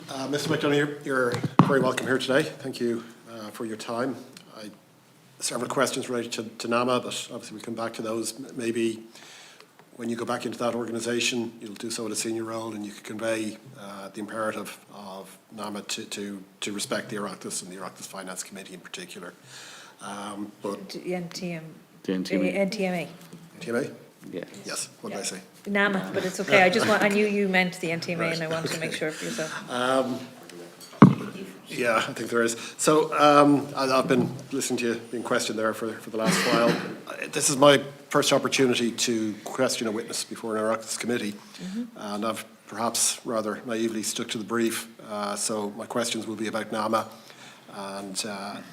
Mr. McDonough, you're very welcome here today. Thank you for your time. Several questions related to NAMA, but obviously we'll come back to those. Maybe when you go back into that organisation, you'll do so at a senior role, and you can convey the imperative of NAMA to respect the Oireachtas and the Oireachtas Finance Committee in particular. But the NTMA. NTMA? Yeah. Yes. What did I say? NAMA, but it's okay. I knew you meant the NTMA, right. And I wanted to make sure for yourself. Yeah, I think there is. So I've been listening to you being questioned there for the last while. This is my first opportunity to question a witness before an Oireachtas committee, and I've perhaps rather naively stuck to the brief. So my questions will be about NAMA, and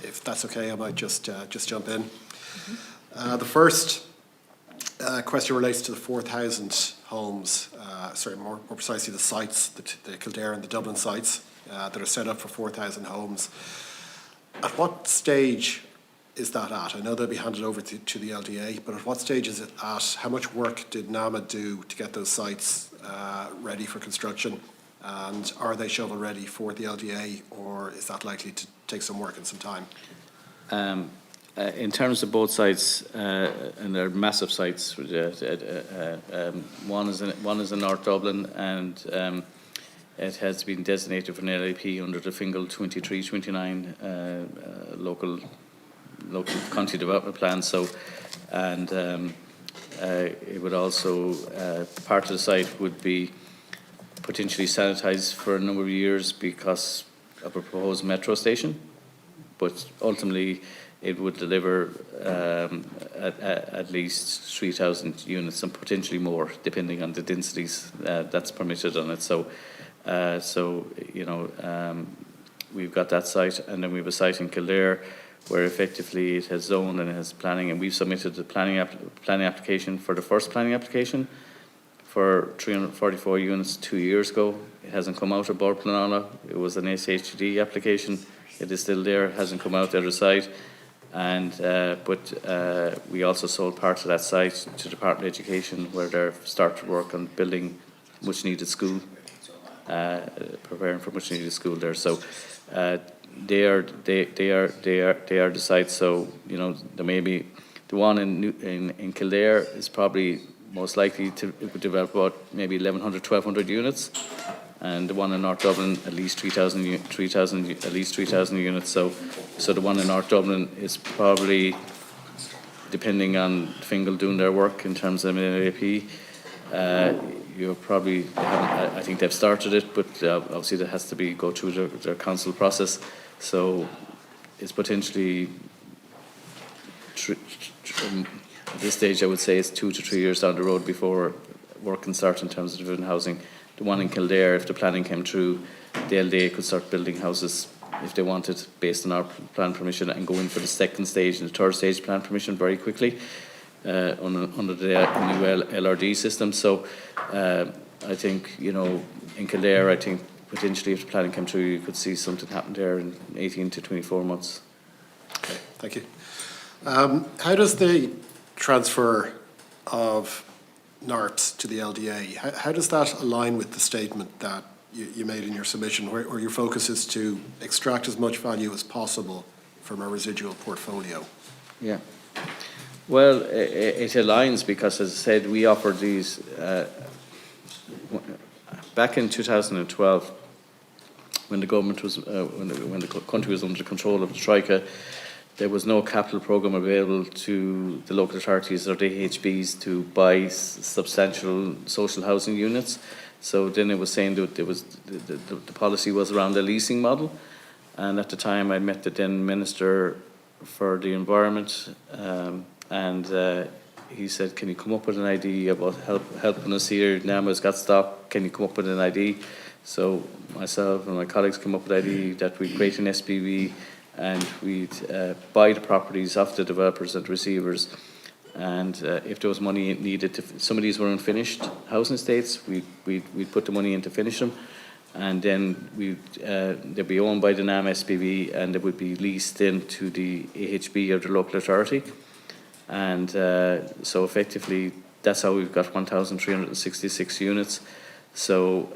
if that's okay, I might just jump in. The first question relates to the 4,000 homes, more precisely the sites, the Kildare and the Dublin sites that are set up for 4,000 homes. At what stage is that at? I know they'll be handed over to the LDA, but at what stage is it at? How much work did NAMA do to get those sites ready for construction? And are they shovel ready for the LDA, or is that likely to take some work and some time? In terms of both sites, and they're massive sites, one is in North Dublin, and it has been designated for an LAP under the Fingal 23-29 local county development plan. So, and it would also part of the site would be potentially sanitised for a number of years because of a proposed metro station, but ultimately it would deliver at least 3,000 units and potentially more, depending on the densities that's permitted on it. So, we've got that site, and then we have a site in Kildare where effectively it has zoned and it has planning, and we've submitted the planning application for the first planning application for 344 units 2 years ago. It hasn't come out of Bord Pleanála. It was an SHD application. It is still there. It hasn't come out the other side. And but we also sold part of that site to the Department of Education, where they've started work on building much needed school, preparing for much needed school there. So they are the sites. So there may be the one in Kildare is probably most likely to develop about maybe 1,100, 1,200 units, and the one in North Dublin at least 3,000 units. So the one in North Dublin is probably, depending on Fingal doing their work in terms of an LAP, you probably I think they've started it, but obviously that has to go through their council process. So it's potentially at this stage I would say it's 2 to 3 years down the road before work can start in terms of different housing. The one in Kildare, if the planning came through, the LDA could start building houses if they wanted, based on our plan permission, and go in for the second stage and the third stage plan permission very quickly under the new LRD system. So I think, in Kildare, I think potentially if the planning came through, you could see something happen there in 18 to 24 months. Okay, thank you. How does the transfer of NARPs to the LDA, how does that align with the statement that you made in your submission, where your focus is to extract as much value as possible from a residual portfolio? Yeah. Well, it aligns because, as I said, we offered these back in 2012, when the government was, when the country was under the control of the Troika. There was no capital programme available to the local authorities or the AHBs to buy substantial social housing units. So then it was saying that there was the policy was around a leasing model. And at the time I met the then Minister for the Environment, and he said, can you come up with an idea about helping us here? NAMA's got stock, can you come up with an idea? So myself and my colleagues came up with the idea that we'd create an SPV and we'd buy the properties off the developers and receivers, and if there was money needed to, some of these were unfinished housing estates, we'd put the money in to finish them, and then they'd be owned by the NAM SPV and they would be leased into the AHB or the local authority. And so effectively that's how we've got 1,366 units. So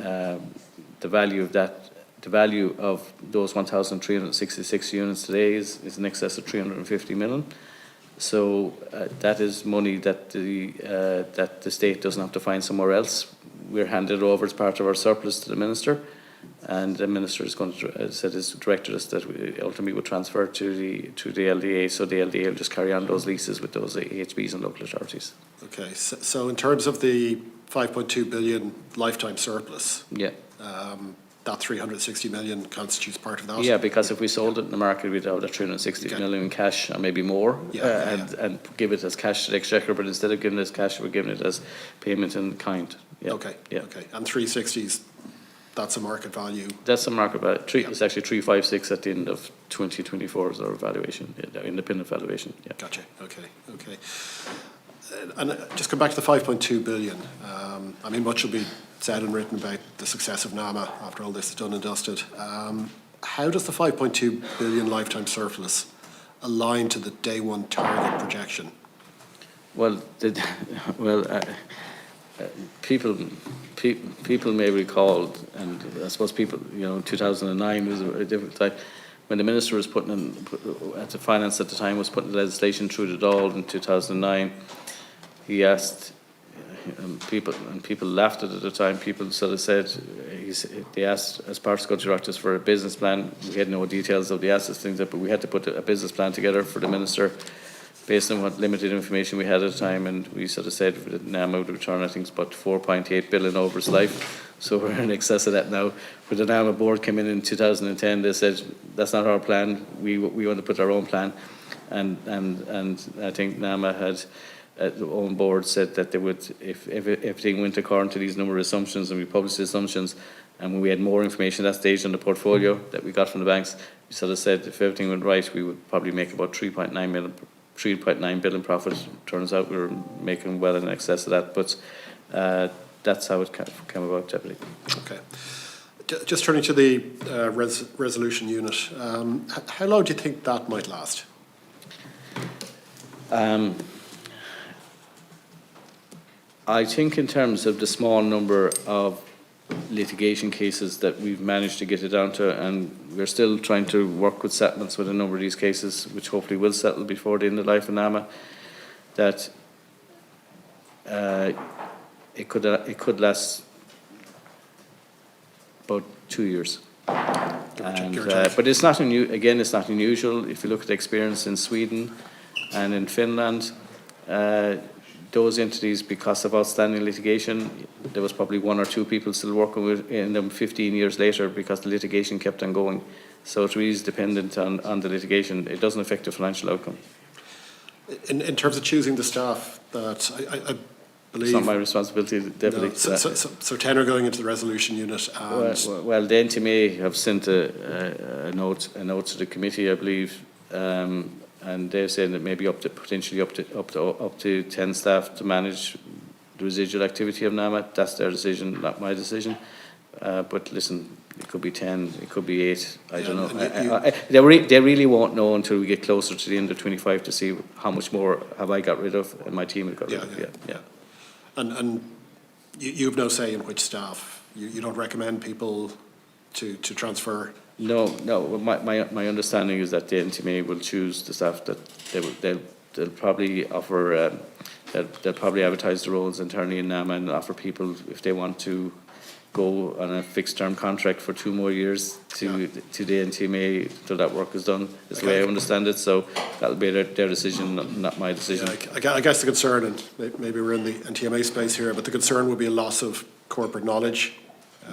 the value of that, the value of those 1,366 units today is in excess of 350 million. So that is money that the state doesn't have to find somewhere else. We're handed over as part of our surplus to the minister, and the minister is going to has directed us that we ultimately would transfer to the LDA. So the LDA will just carry on those leases with those AHBs and local authorities. Okay, so in terms of the 5.2 billion lifetime surplus, Yeah. That 360 million constitutes part of that? Yeah, because if we sold it in the market, we'd have that 360 million in cash and maybe more, and give it as cash to the Exchequer, but instead of giving it as cash, we're giving it as payment in kind. Yeah. Okay, yeah. okay. And 360s, that's a market value? That's a market value. It's actually 356 at the end of 2024 is our valuation, independent valuation. Yeah. Gotcha, okay, okay. And just come back to the 5.2 billion. I mean, much will be said and written about the success of NAMA after all this is done and dusted. How does the 5.2 billion lifetime surplus align to the day one target projection? Well, people may recall, and I suppose people, 2009 was a different time, when the minister was at the finance at the time, was putting legislation through the Dáil in 2009. He asked people laughed at it at the time. People sort of said, they asked as part of Oireachtas for a business plan. We had no details of the assets, things like that, but we had to put a business plan together for the minister based on what limited information we had at the time, and we sort of said that NAMA would return, I think, it's about 4.8 billion over its life. So we're in excess of that now. When the NAMA board came in 2010, they said, that's not our plan, we want to put our own plan. And I think NAMA had, the own board said that they would, if everything went according to these number of assumptions, and we published the assumptions, and when we had more information at that stage on the portfolio that we got from the banks, we sort of said if everything went right, we would probably make about 3.9 billion profit. Turns out we were making well in excess of that, but that's how it came about, Deputy. Okay. Just turning to the resolution unit, how long do you think that might last? I think in terms of the small number of litigation cases that we've managed to get it down to, and we're still trying to work with settlements with a number of these cases, which hopefully will settle before the end of life of NAMA, that it could last about 2 years. But it's not it's not unusual. If you look at the experience in Sweden and in Finland, those entities, because of outstanding litigation, there was probably 1 or 2 people still working in them 15 years later because the litigation kept on going. So it really is dependent on the litigation. It doesn't affect the financial outcome. In terms of choosing the staff, that I believe... It's not my responsibility, Deputy. No, so 10 are going into the resolution unit and... Well, the NTMA have sent a note to the committee, I believe, and they're saying that maybe potentially up to 10 staff to manage the residual activity of NAMA. That's their decision, not my decision. But listen, it could be 10, it could be 8. I don't know. They really won't know until we get closer to the end of 25 to see how much more have I got rid of and my team have got rid of. Yeah. And you have no say in which staff. You don't recommend people to transfer. No. My understanding is that the NTMA will choose the staff that they'll probably offer. They'll probably advertise the roles internally in NAMA and offer people, if they want to go on a fixed term contract for 2 more years to the NTMA till that work is done. Is the way I understand it. So that'll be their decision, not my decision. Yeah, I guess the concern, and maybe we're in the NTMA space here, but the concern would be a loss of corporate knowledge.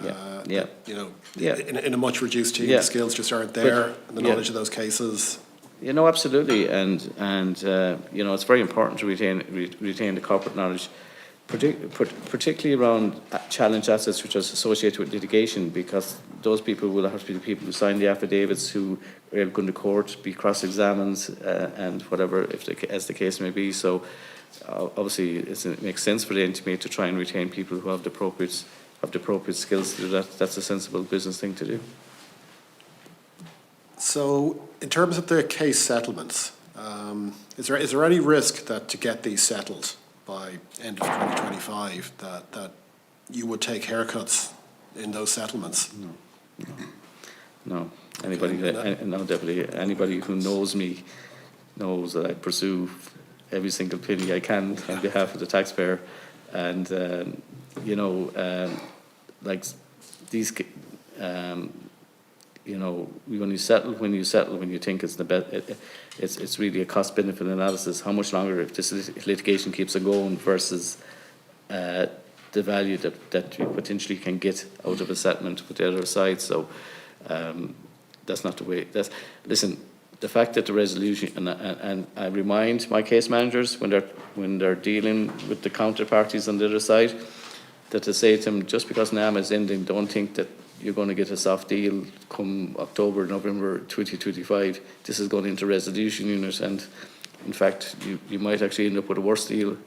In a much reduced team, the skills just aren't there, and the knowledge of those cases. Absolutely, and it's very important to retain the corporate knowledge, particularly around challenge assets which are associated with litigation, because those people will have to be the people who sign the affidavits, who are going to court, be cross-examined, and whatever, as the case may be. So obviously it makes sense for the NTMA to try and retain people who have the appropriate skills to do that. That's a sensible business thing to do. So, in terms of the case settlements, is there any risk that to get these settled by end of 2025 that you would take haircuts in those settlements. No, anybody, no, definitely, anybody who knows me knows that I pursue every single penny I can on behalf of the taxpayer. And, you know, like these, you know, when you settle, when you think it's the best, it's really a cost-benefit analysis. How much longer, if this litigation keeps on going, versus the value that you potentially can get out of a settlement with the other side. So that's not the way. Listen, the fact that the resolution, and I remind my case managers when they're dealing with the counterparties on the other side, that to say to them, just because NAMA is ending, don't think that you're going to get a soft deal come October, November 2025. This is going into resolution unit, and in fact, you might actually end up with a worse deal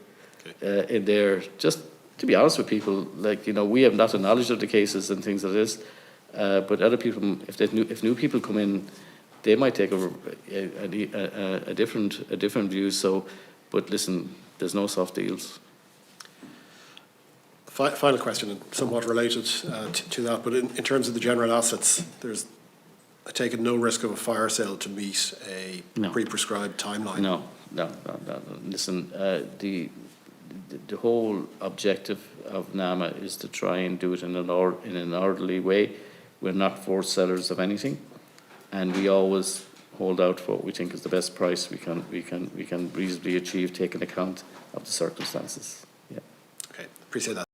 in there. Just to be honest with people, like, you know, we have not a knowledge of the cases and things like this, but other people, if new people come in, they might take a different view. So, but listen, there's no soft deals. Final question, and somewhat related to that, but in terms of the general assets, there's, I take it, no risk of a fire sale to meet a pre-prescribed timeline? No. Listen, the whole objective of NAMA is to try and do it in an orderly way. We're not forced sellers of anything, and we always hold out for what we think is the best price we can reasonably achieve, taking account of the circumstances. Yeah. Okay, appreciate that.